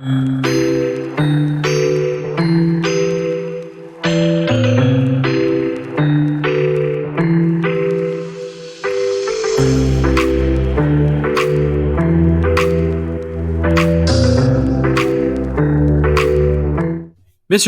Mr.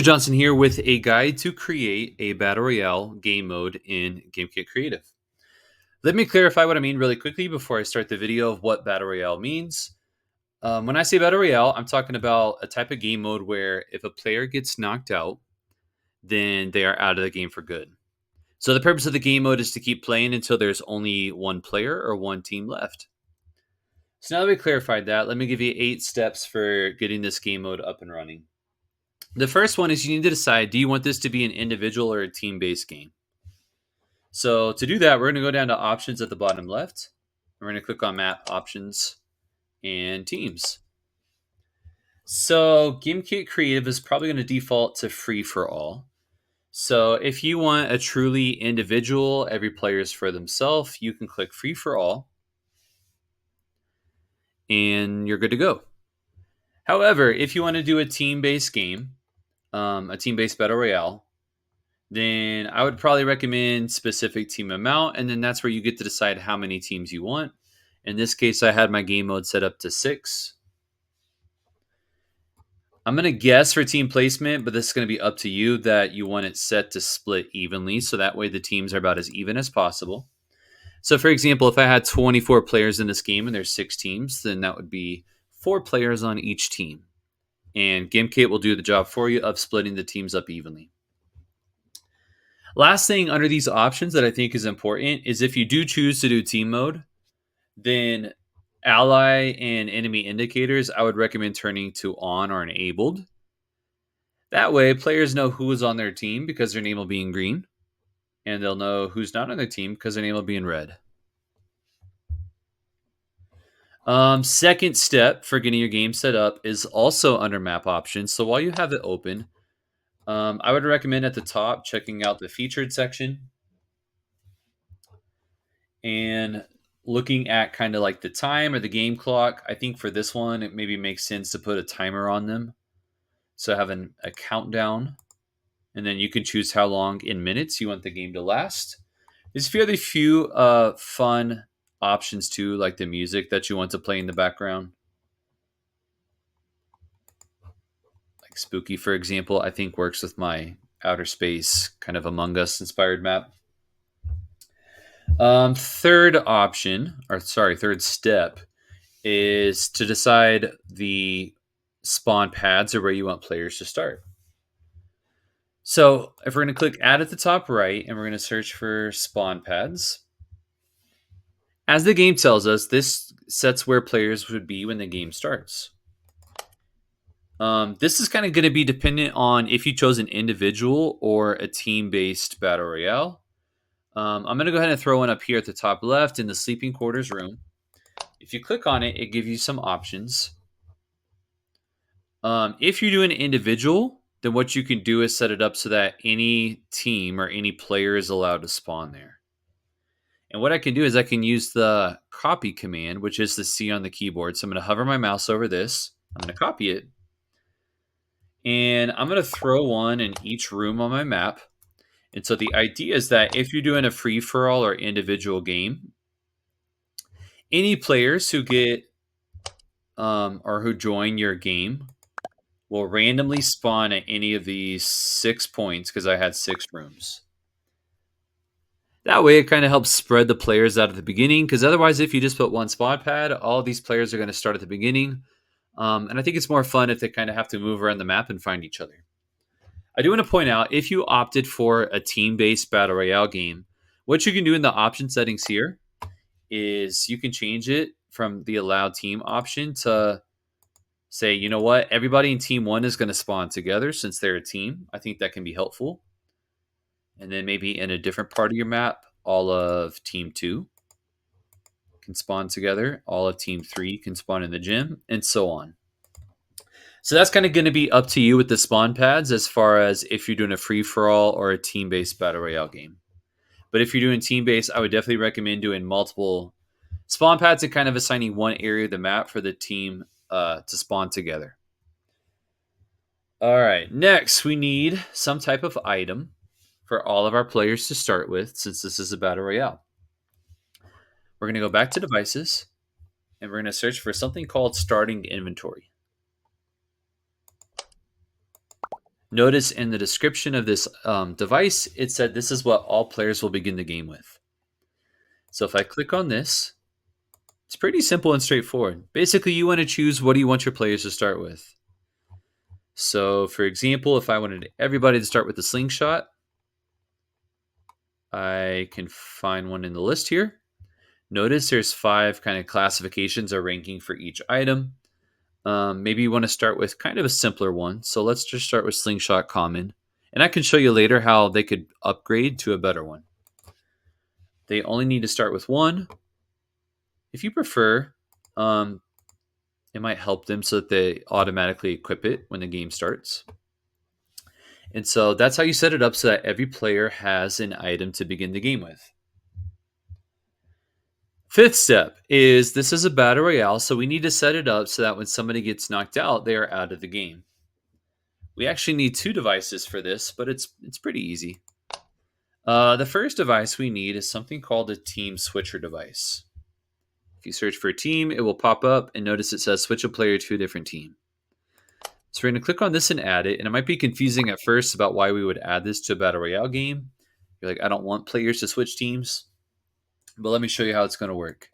Johnson here with a guide to create a Battle Royale game mode in Gimkit Creative. Let me clarify what I mean really quickly before I start the video of what Battle Royale means. When I say Battle Royale, I'm talking about a type of game mode where if a player gets knocked out, then they are out of the game for good. So the purpose of the game mode is to keep playing until there's only one player or one team left. So now that we clarified that, let me give you 8 steps for getting this game mode up and running. The first one is you need to decide, do you want this to be an individual or a team-based game? So to do that, we're going to go down to options at the bottom left. We're going to click on map options and teams. So Gimkit Creative is probably going to default to free for all. So if you want a truly individual, every player is for themselves, you can click free for all and you're good to go. However, if you want to do a team-based game, a team-based battle royale, then I would probably recommend specific team amount, and then that's where you get to decide how many teams you want. In this case, I had my game mode set up to 6. I'm going to guess for team placement, but this is going to be up to you, that you want it set to split evenly, so that way the teams are about as even as possible. So for example, if I had 24 players in this game and there's 6 teams, then that would be 4 players on each team. And Gimkit will do the job for you of splitting the teams up evenly. Last thing under these options that I think is important is if you do choose to do team mode, then ally and enemy indicators, I would recommend turning to on or enabled. That way, players know who is on their team because their name will be in green, and they'll know who's not on their team because their name will be in red. Second step for getting your game set up is also under map options. So while you have it open, I would recommend at the top checking out the featured section and looking at kind of like the time or the game clock. I think for this one, it maybe makes sense to put a timer on them. So having a countdown, and then you can choose how long in minutes you want the game to last. There's fairly few fun options too, like the music that you want to play in the background. Like Spooky, for example, I think works with my outer space kind of Among Us inspired map. Third step is to decide the spawn pads or where you want players to start. So if we're going to click add at the top right and we're going to search for spawn pads, as the game tells us, this sets where players would be when the game starts. This is kind of going to be dependent on if you chose an individual or a team-based battle royale. I'm going to go ahead and throw one up here at the top left in the sleeping quarters room. If you click on it, it gives you some options. If you do an individual, then what you can do is set it up so that any team or any player is allowed to spawn there. And what I can do is I can use the copy command, which is the C on the keyboard. So I'm going to hover my mouse over this. I'm going to copy it. And I'm going to throw one in each room on my map. And so the idea is that if you're doing a free-for-all or individual game, any players who get or who join your game will randomly spawn at any of these 6 points, because I had 6 rooms. That way, it kind of helps spread the players out at the beginning, because otherwise, if you just put one spawn pad, all these players are going to start at the beginning. And I think it's more fun if they kind of have to move around the map and find each other. I do want to point out, if you opted for a team-based battle royale game, what you can do in the option settings here is you can change it from the allow team option to say, you know what, everybody in team 1 is going to spawn together since they're a team. I think that can be helpful. And then maybe in a different part of your map, all of team 2 can spawn together. All of team 3 can spawn in the gym, and so on. So that's kind of going to be up to you with the spawn pads as far as if you're doing a free-for-all or a team-based battle royale game. But if you're doing team-based, I would definitely recommend doing multiple spawn pads and kind of assigning one area of the map for the team to spawn together. All right. Next, we need some type of item for all of our players to start with, since this is a battle royale. We're going to go back to devices, and we're going to search for something called starting inventory. Notice in the description of this device, it said this is what all players will begin the game with. So if I click on this, it's pretty simple and straightforward. Basically, you want to choose what do you want your players to start with. So, for example, if I wanted everybody to start with the slingshot, I can find one in the list here. Notice there's 5 kind of classifications or ranking for each item. Maybe you want to start with kind of a simpler one. So let's just start with slingshot common. And I can show you later how they could upgrade to a better one. They only need to start with one. If you prefer, it might help them so that they automatically equip it when the game starts. And so that's how you set it up so that every player has an item to begin the game with. Fifth step is this is a battle royale, so we need to set it up so that when somebody gets knocked out, they are out of the game. We actually need 2 devices for this, but it's pretty easy. The first device we need is something called a team switcher device. If you search for a team, it will pop up, and notice it says switch a player to a different team. So we're going to click on this and add it, and it might be confusing at first about why we would add this to a battle royale game. You're like, I don't want players to switch teams, but let me show you how it's going to work.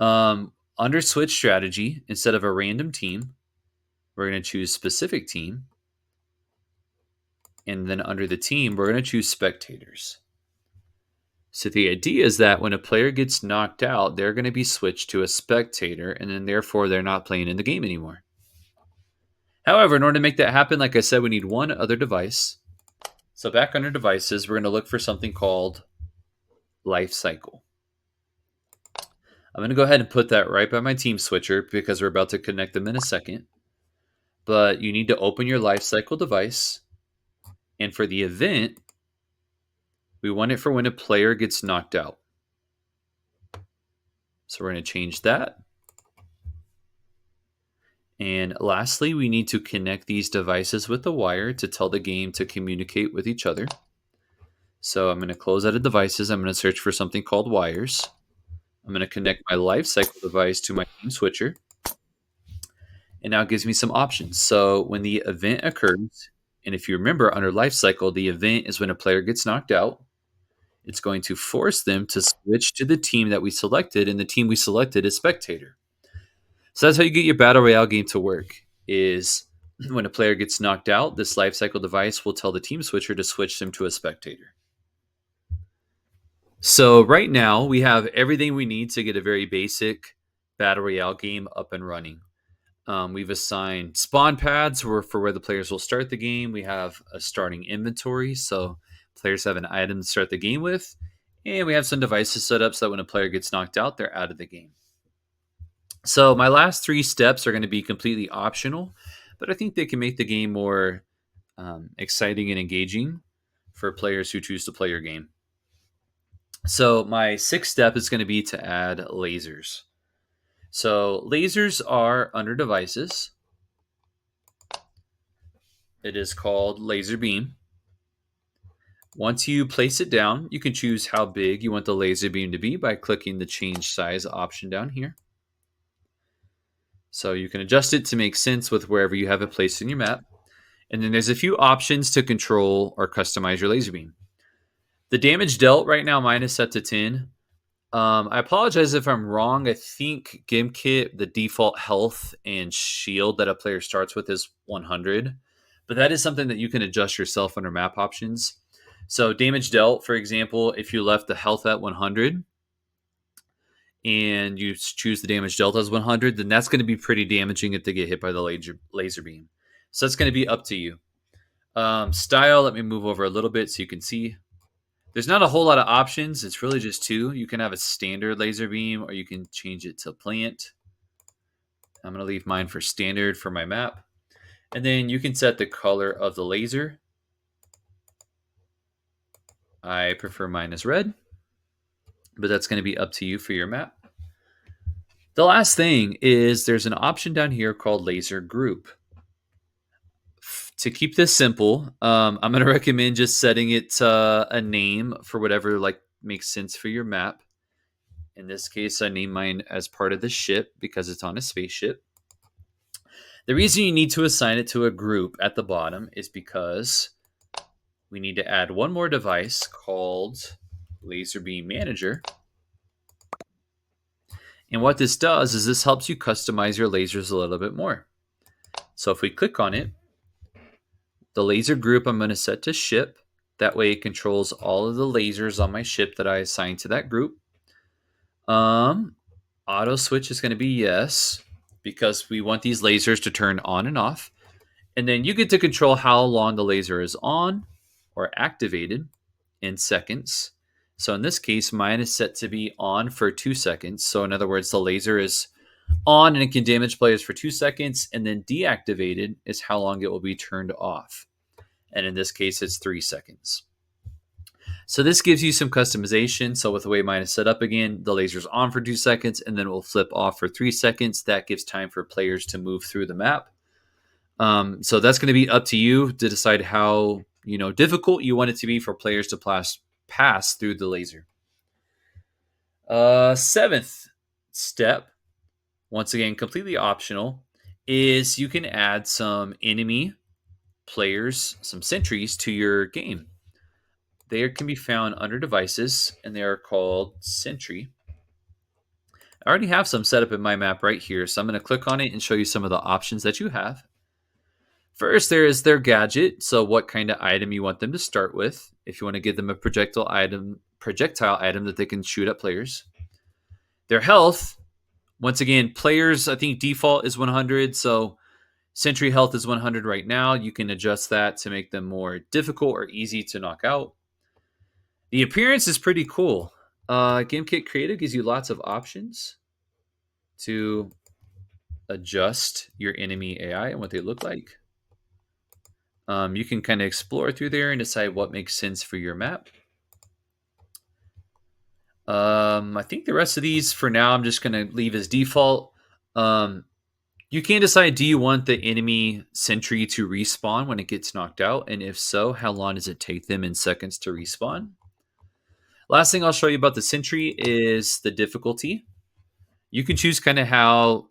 Under switch strategy, instead of a random team, we're going to choose specific team. And then under the team, we're going to choose spectators. So the idea is that when a player gets knocked out, they're going to be switched to a spectator, and then therefore they're not playing in the game anymore. However, in order to make that happen, like I said, we need one other device. So back under devices, we're going to look for something called life cycle. I'm going to go ahead and put that right by my team switcher because we're about to connect them in a second. But you need to open your life cycle device. And for the event, we want it for when a player gets knocked out. So we're going to change that. And lastly, we need to connect these devices with a wire to tell the game to communicate with each other. So I'm going to close out of devices. I'm going to search for something called wires. I'm going to connect my life cycle device to my team switcher. And now it gives me some options. So when the event occurs, and if you remember under life cycle, the event is when a player gets knocked out. It's going to force them to switch to the team that we selected, and the team we selected is spectator. So that's how you get your battle royale game to work. Is when a player gets knocked out, this life cycle device will tell the team switcher to switch them to a spectator. So right now we have everything we need to get a very basic battle royale game up and running. We've assigned spawn pads for where the players will start the game. We have a starting inventory, so players have an item to start the game with. And we have some devices set up so that when a player gets knocked out, they're out of the game. So my last 3 steps are going to be completely optional, but I think they can make the game more exciting and engaging for players who choose to play your game. So my 6th step is going to be to add lasers. So lasers are under devices. It is called laser beam. Once you place it down, you can choose how big you want the laser beam to be by clicking the change size option down here. So you can adjust it to make sense with wherever you have it placed in your map. And then there's a few options to control or customize your laser beam. The damage dealt right now, mine is set to 10. I apologize if I'm wrong. I think Gimkit, the default health and shield that a player starts with is 100. But that is something that you can adjust yourself under map options. So damage dealt, for example, if you left the health at 100 and you choose the damage dealt as 100, then that's going to be pretty damaging if they get hit by the laser beam. So that's going to be up to you. Style, let me move over a little bit so you can see. There's not a whole lot of options. It's really just 2. You can have a standard laser beam or you can change it to plant. I'm going to leave mine for standard for my map. And then you can set the color of the laser. I prefer mine as red, but that's going to be up to you for your map. The last thing is there's an option down here called laser group. To keep this simple, I'm going to recommend just setting it a name for whatever like makes sense for your map. In this case, I name mine as part of the ship because it's on a spaceship. The reason you need to assign it to a group at the bottom is because we need to add one more device called Laser Beam Manager. And what this does is this helps you customize your lasers a little bit more. So if we click on it, the laser group I'm going to set to ship. That way it controls all of the lasers on my ship that I assign to that group. Auto switch is going to be yes, because we want these lasers to turn on and off. And then you get to control how long the laser is on or activated in seconds. So in this case, mine is set to be on for 2 seconds. So in other words, the laser is on and it can damage players for 2 seconds, and then deactivated is how long it will be turned off. And in this case, it's 3 seconds. So this gives you some customization. So with the way mine is set up again, the laser's on for 2 seconds and then it will flip off for 3 seconds. That gives time for players to move through the map. So that's going to be up to you to decide how difficult you want it to be for players to pass through the laser. Seventh step, once again completely optional, is you can add some enemy players, some sentries to your game. They can be found under devices, and they are called sentry. I already have some set up in my map right here, so I'm going to click on it and show you some of the options that you have. First, there is their gadget, so what kind of item you want them to start with. If you want to give them a projectile item that they can shoot at players. Their health, once again, players, I think default is 100, so sentry health is 100 right now. You can adjust that to make them more difficult or easy to knock out. The appearance is pretty cool. Gimkit Creative gives you lots of options to adjust your enemy AI and what they look like. You can kind of explore through there and decide what makes sense for your map. I think the rest of these for now I'm just going to leave as default. You can decide, do you want the enemy sentry to respawn when it gets knocked out? And if so, how long does it take them in seconds to respawn? Last thing I'll show you about the sentry is the difficulty. You can choose kind of how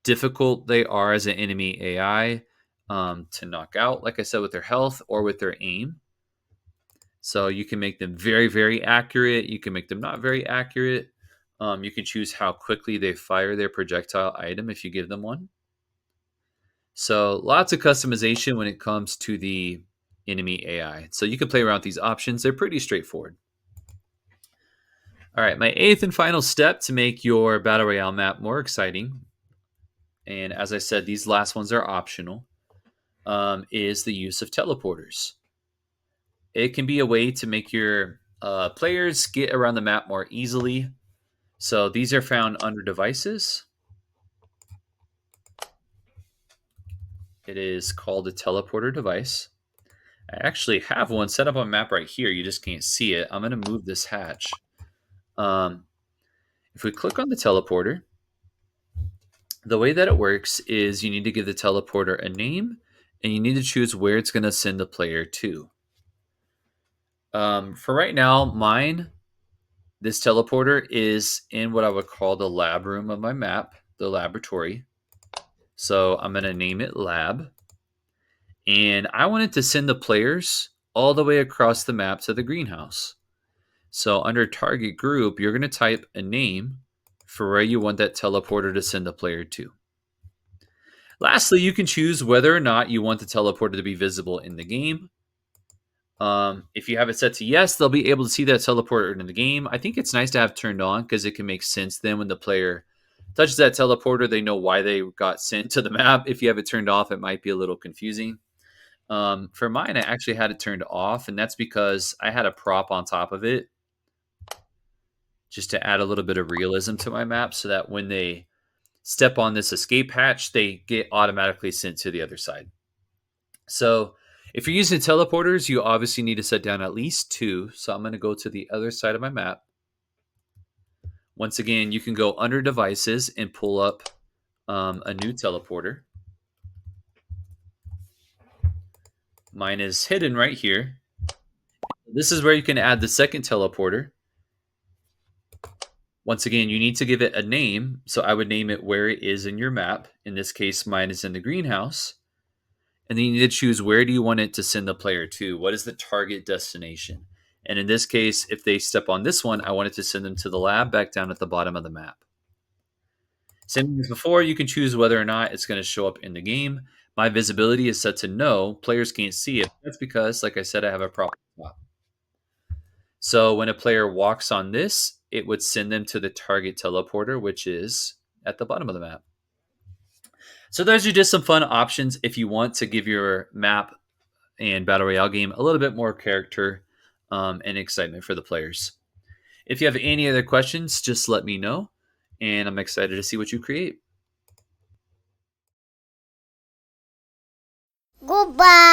difficult they are as an enemy AI to knock out, like I said, with their health or with their aim. So you can make them very, very accurate. You can make them not very accurate. You can choose how quickly they fire their projectile item if you give them one. So lots of customization when it comes to the enemy AI. So you can play around with these options. They're pretty straightforward. All right, my eighth and final step to make your Battle Royale map more exciting, and as I said, these last ones are optional, is the use of teleporters. It can be a way to make your players get around the map more easily. So these are found under devices. It is called a teleporter device. I actually have one set up on map right here. You just can't see it. I'm going to move this hatch. If we click on the teleporter, the way that it works is you need to give the teleporter a name, and you need to choose where it's going to send the player to. For right now, this teleporter is in what I would call the lab room of my map, the laboratory. So I'm going to name it lab. And I want it to send the players all the way across the map to the greenhouse. So under target group, you're going to type a name for where you want that teleporter to send the player to. Lastly, you can choose whether or not you want the teleporter to be visible in the game. If you have it set to yes, they'll be able to see that teleporter in the game. I think it's nice to have turned on because it can make sense then when the player touches that teleporter, they know why they got sent to the map. If you have it turned off, it might be a little confusing. For mine, I actually had it turned off, and that's because I had a prop on top of it just to add a little bit of realism to my map so that when they step on this escape hatch, they get automatically sent to the other side. So if you're using teleporters, you obviously need to set down at least 2. So I'm going to go to the other side of my map. Once again, you can go under devices and pull up a new teleporter. Mine is hidden right here. This is where you can add the second teleporter. Once again, you need to give it a name. So I would name it where it is in your map. In this case, mine is in the greenhouse. And then you need to choose where do you want it to send the player to? What is the target destination? And in this case, if they step on this one, I want it to send them to the lab back down at the bottom of the map. Same as before, you can choose whether or not it's going to show up in the game. My visibility is set to no. Players can't see it. That's because, like I said, I have a prop top. So when a player walks on this, it would send them to the target teleporter, which is at the bottom of the map. So those are just some fun options if you want to give your map and Battle Royale game a little bit more character and excitement for the players. If you have any other questions, just let me know, and I'm excited to see what you create. Goodbye.